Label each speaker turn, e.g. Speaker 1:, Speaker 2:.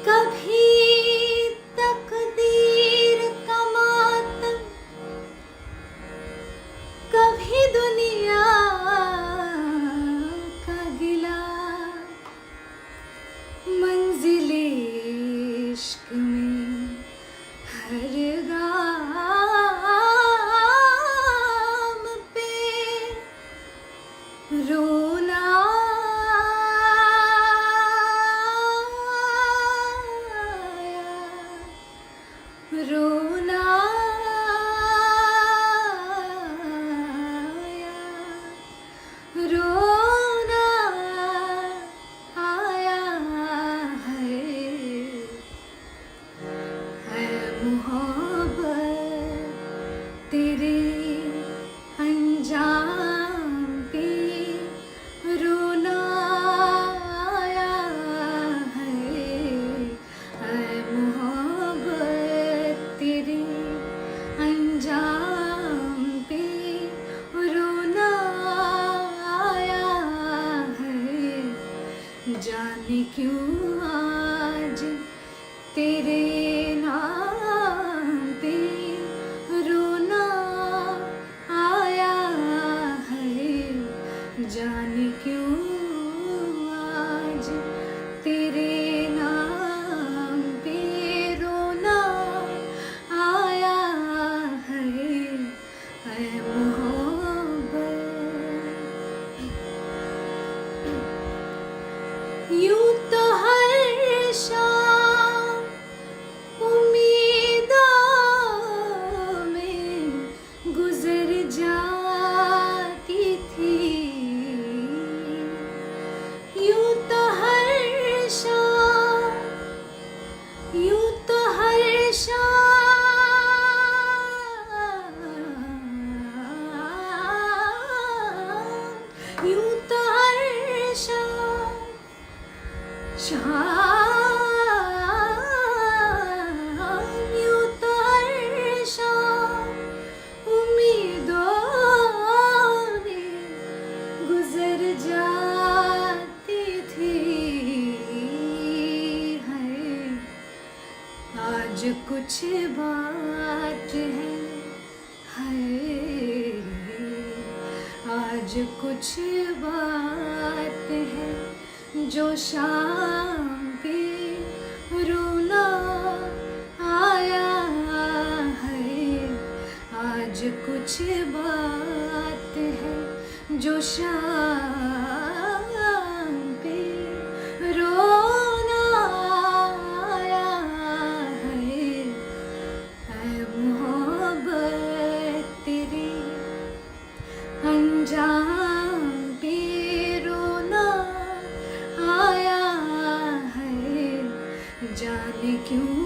Speaker 1: कभी तकदीर का मातम, कभी दुनिया का गिला, मंजिले इश्क में हर गाम पे रोना रोना आया, रोना आया है मोहब्बत तेरे अंजाम पे रोना आया है मोहब्बत तेरे अंजाम पे रोना आया है। जाने क्यों आज तेरे नाम पे रोना आया है। जाने क्यों आज तेरे नाम पे रोना आया है मोहब्बत। यूं तो हर शाम उम्मीदों में गुजर जाती थी। यूं तो हर शाम, यूं तो हर शाम, यूं तो हर शाम यूं तो हर शाम उम्मीदों में गुजर जाती थी। है आज कुछ बात है आज कुछ बात है जो शाम पे रोना आया है। आज कुछ बात है जो शाम पे रोना आया है मोहब्बत तेरे अंजाम पे रोना आया है। जाने क्यों